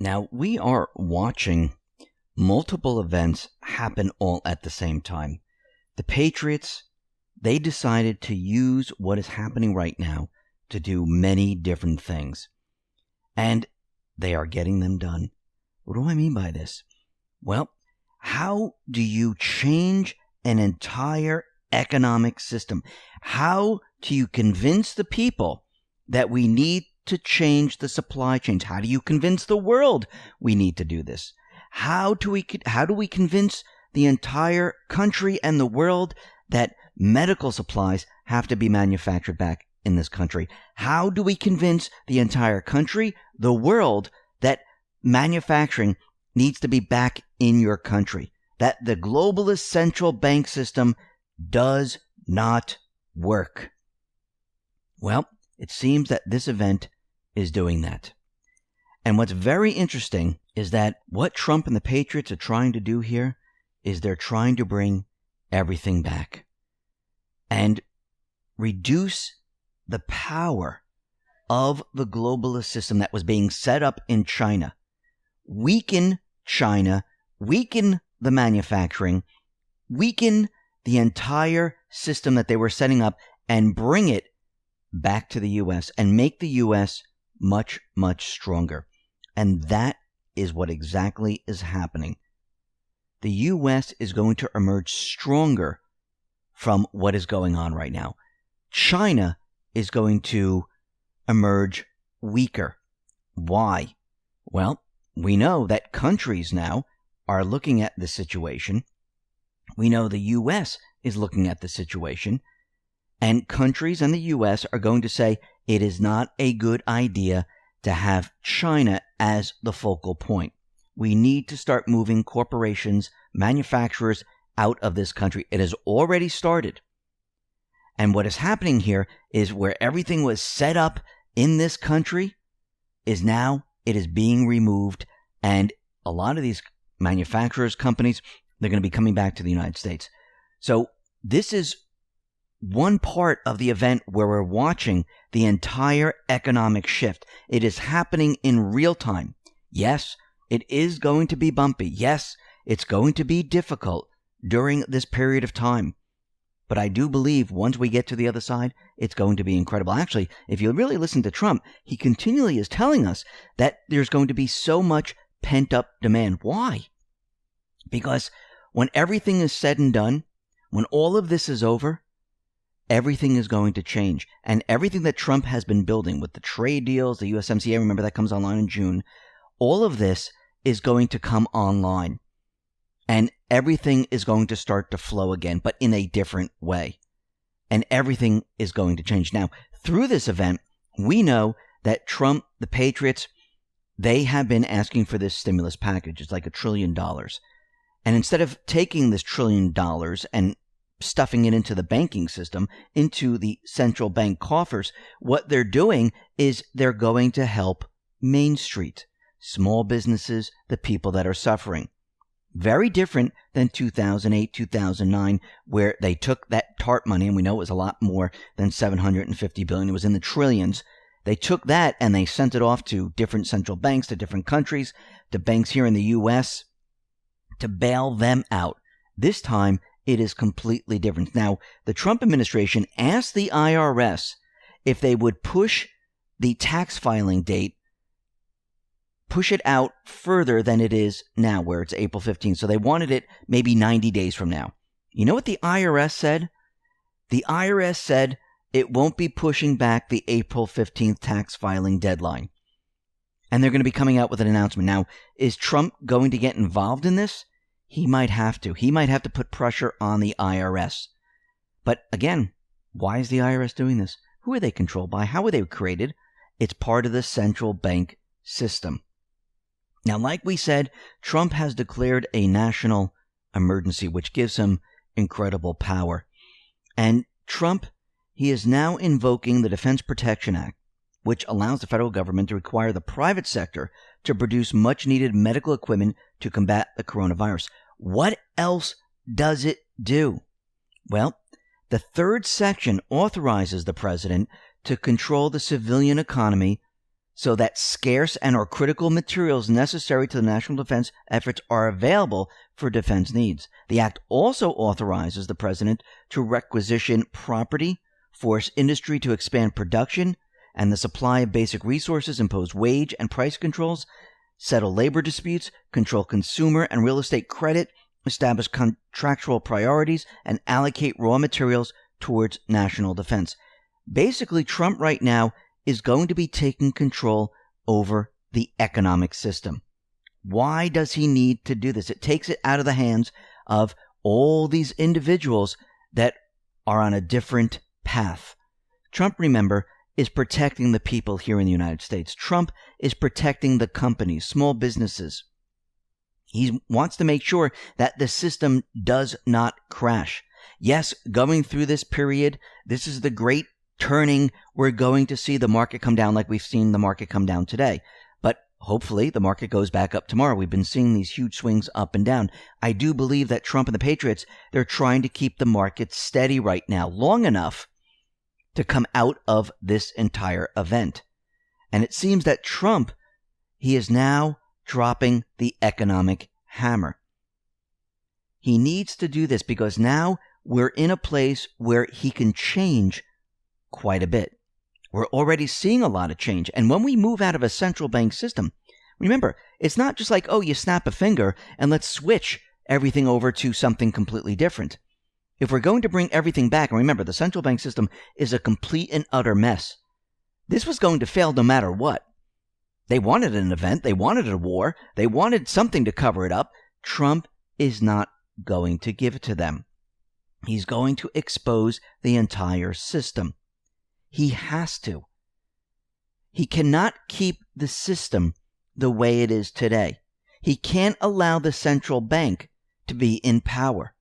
Now, we are watching multiple events happen all at the same time. The Patriots, they decided to use what is happening right now to do many different things. And they are getting them done. What do I mean by this? Well, how do you change an entire economic system? How do you convince the people that we need to change the supply chains? How do you convince the world we need to do this? How do we convince the entire country and the world that medical supplies have to be manufactured back in this country? How do we convince the entire country, the world, that manufacturing needs to be back in your country? That the globalist central bank system does not work. Well, it seems that this event is doing that. And what's very interesting is that what Trump and the Patriots are trying to do here is they're trying to bring everything back and reduce the power of the globalist system that was being set up in China. Weaken China, weaken the manufacturing, weaken the entire system that they were setting up, and bring it back to the U.S. and make the U.S. much, much stronger. And that is what exactly is happening. The U.S. is going to emerge stronger from what is going on right now. China is going to emerge weaker. Why? Well, we know that countries now are looking at the situation. We know the U.S. is looking at the situation. And countries and the U.S. are going to say it is not a good idea to have China as the focal point. We need to start moving corporations, manufacturers out of this country. It has already started. And what is happening here is where everything was set up in this country is now it is being removed. And a lot of these manufacturers, companies, they're going to be coming back to the United States. So this is one part of the event where we're watching the entire economic shift. It is happening in real time. Yes, it is going to be bumpy. Yes, it's going to be difficult during this period of time. But I do believe once we get to the other side, it's going to be incredible. Actually, if you really listen to Trump, he continually is telling us that there's going to be so much pent-up demand. Why? Because when everything is said and done, when all of this is over, everything is going to change. And everything that Trump has been building with the trade deals, the USMCA, remember that comes online in June, all of this is going to come online. And everything is going to start to flow again, but in a different way. And everything is going to change. Now, through this event, we know that Trump, the Patriots, they have been asking for this stimulus package. It's like $1 trillion. And instead of taking this $1 trillion and stuffing it into the banking system, into the central bank coffers, what they're doing is they're going to help Main Street, small businesses, the people that are suffering. Very different than 2008, 2009, where they took that TARP money, and we know it was a lot more than $750 billion. It was in the trillions. They took that and they sent it off to different central banks, to different countries, to banks here in the U.S. to bail them out. This time, it is completely different. Now, the Trump administration asked the IRS if they would push the tax filing date, push it out further than it is now, where it's April 15th. So they wanted it maybe 90 days from now. You know what the IRS said? The IRS said it won't be pushing back the April 15th tax filing deadline. And they're going to be coming out with an announcement. Now, is Trump going to get involved in this? He might have to. He might have to put pressure on the IRS. But again, why is the IRS doing this? Who are they controlled by? How were they created? It's part of the central bank system. Now, like we said, Trump has declared a national emergency, which gives him incredible power. And Trump, he is now invoking the Defense Production Act, which allows the federal government to require the private sector to produce much-needed medical equipment to combat the coronavirus. What else does it do? Well, the third section authorizes the president to control the civilian economy so that scarce and or critical materials necessary to the national defense efforts are available for defense needs. The act also authorizes the president to requisition property, force industry to expand production and the supply of basic resources, impose wage and price controls, settle labor disputes, control consumer and real estate credit, establish contractual priorities, and allocate raw materials towards national defense. Basically, Trump right now is going to be taking control over the economic system. Why does he need to do this? It takes it out of the hands of all these individuals that are on a different path. Trump, remember, is protecting the people here in the United States. Trump is protecting the companies, small businesses. He wants to make sure that the system does not crash. Yes, going through this period, this is the great turning. We're going to see the market come down like we've seen the market come down today. But hopefully the market goes back up tomorrow. We've been seeing these huge swings up and down. I do believe that Trump and the Patriots, they're trying to keep the market steady right now, long enough to come out of this entire event. And it seems that Trump, he is now dropping the economic hammer. He needs to do this because now we're in a place where he can change quite a bit. We're already seeing a lot of change. And when we move out of a central bank system, remember, it's not just like, oh, you snap a finger and let's switch everything over to something completely different. If we're going to bring everything back, and remember, the central bank system is a complete and utter mess. This was going to fail no matter what. They wanted an event. They wanted a war. They wanted something to cover it up. Trump is not going to give it to them. He's going to expose the entire system. He has to. He cannot keep the system the way it is today. He can't allow the central bank to be in power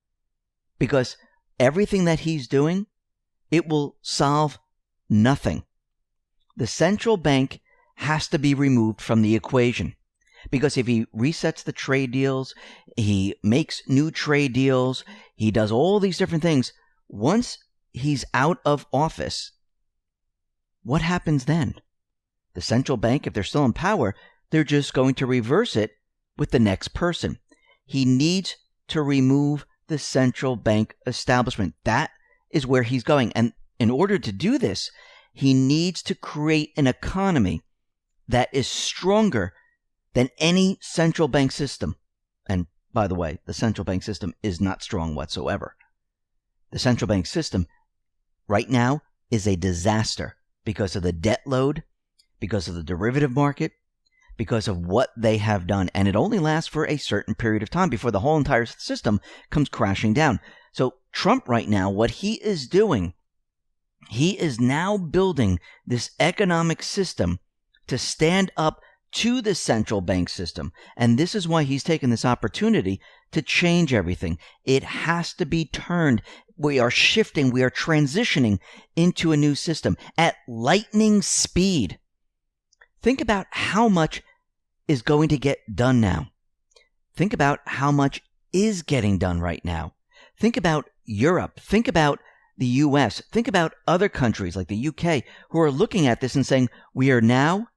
because everything that he's doing, it will solve nothing. The central bank has to be removed from the equation because if he resets the trade deals, he makes new trade deals, he does all these different things. Once he's out of office, what happens then? The central bank, if they're still in power, they're just going to reverse it with the next person. He needs to remove the central bank establishment. That is where he's going. And in order to do this, he needs to create an economy that is stronger than any central bank system. And by the way, the central bank system is not strong whatsoever. The central bank system right now is a disaster because of the debt load, because of the derivative market, because of what they have done. And it only lasts for a certain period of time before the whole entire system comes crashing down. So Trump right now, what he is doing, he is now building this economic system to stand up to the central bank system. And this is why he's taken this opportunity to change everything. It has to be turned. We are shifting, we are transitioning into a new system at lightning speed. Think about how much is going to get done now. Think about how much is getting done right now. Think about Europe. Think about the US. Think about other countries like the UK who are looking at this and saying, we are now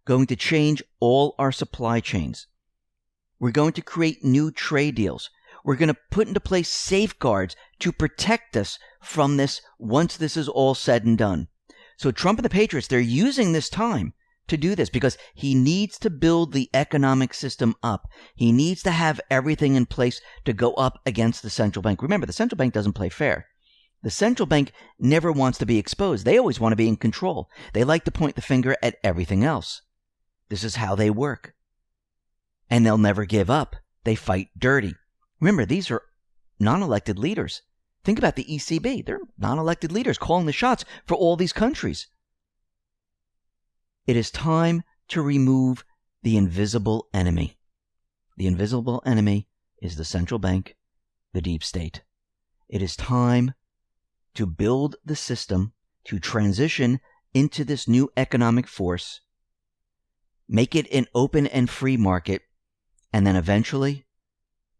going to change all our supply chains. We're going to create new trade deals. We're going to put into place safeguards to protect us from this once this is all said and done. So Trump and the Patriots, they're using this time to do this because he needs to build the economic system up. He needs to have everything in place to go up against the central bank. Remember, the central bank doesn't play fair. The central bank never wants to be exposed. They always want to be in control. They like to point the finger at everything else. This is how they work. And they'll never give up. They fight dirty. Remember, these are non-elected leaders. Think about the ECB. They're non-elected leaders calling the shots for all these countries. It is time to remove the invisible enemy. The invisible enemy is the central bank, the deep state. It is time to build the system, to transition into this new economic force, make it an open and free market, and then eventually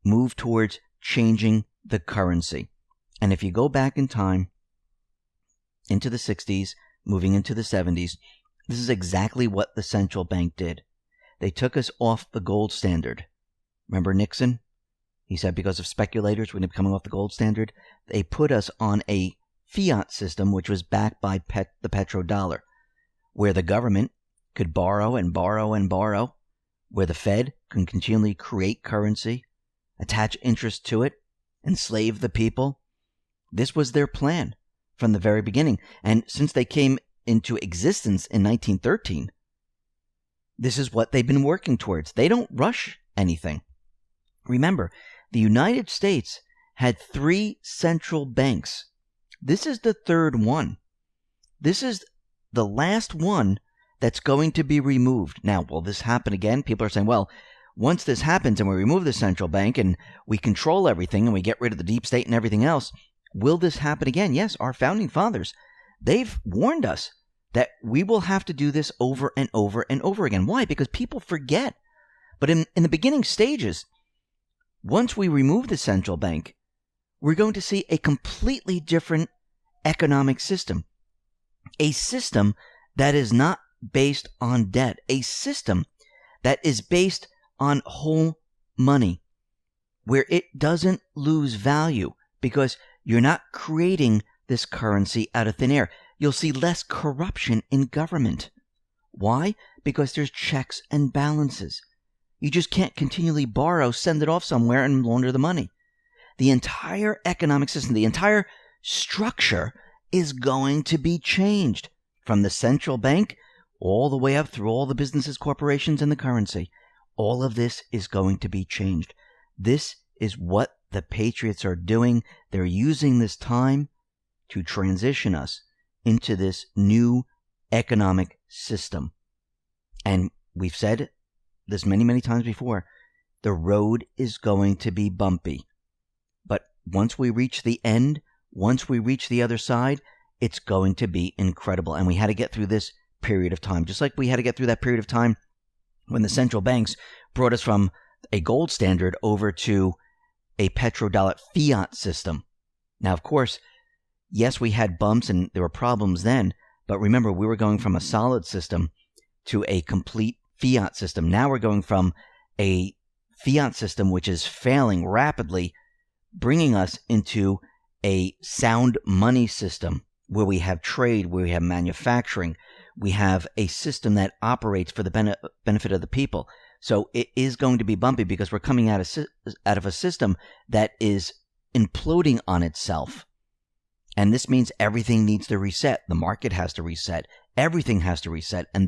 move towards changing the currency. And if you go back in time, into the 60s, moving into the 70s, This is exactly what the central bank did. They took us off the gold standard. Remember Nixon? He said because of speculators, we're going to be coming off the gold standard. They put us on a fiat system, which was backed by the petrodollar, where the government could borrow and borrow and borrow, where the Fed can continually create currency, attach interest to it, enslave the people. This was their plan from the very beginning. And since they came into existence in 1913, this is what they've been working towards. They don't rush anything. Remember, the United States had 3 central banks. This is the third one. This is the last one that's going to be removed. Now, will this happen again? People are saying, well, once this happens and we remove the central bank and we control everything and we get rid of the deep state and everything else, will this happen again? Yes, our founding fathers, they've warned us that we will have to do this over and over and over again. Why? Because people forget. But in the beginning stages, once we remove the central bank, we're going to see a completely different economic system. A system that is not based on debt. A system that is based on whole money, where it doesn't lose value because you're not creating this currency out of thin air. You'll see less corruption in government. Why? Because there's checks and balances. You just can't continually borrow, send it off somewhere, and launder the money. The entire economic system, the entire structure is going to be changed from the central bank all the way up through all the businesses, corporations, and the currency. All of this is going to be changed. This is what the Patriots are doing. They're using this time to transition us into this new economic system. And we've said this many, many times before. The road is going to be bumpy. But once we reach the end, once we reach the other side, it's going to be incredible. And we had to get through this period of time, just like we had to get through that period of time when the central banks brought us from a gold standard over to a petrodollar fiat system. Now, of course, yes, we had bumps and there were problems then, but remember, we were going from a solid system to a complete fiat system. Now we're going from a fiat system which is failing rapidly, bringing us into a sound money system where we have trade, where we have manufacturing, we have a system that operates for the benefit of the people. So it is going to be bumpy because we're coming out of a system that is imploding on itself. And this means everything needs to reset. The market has to reset. Everything has to reset. And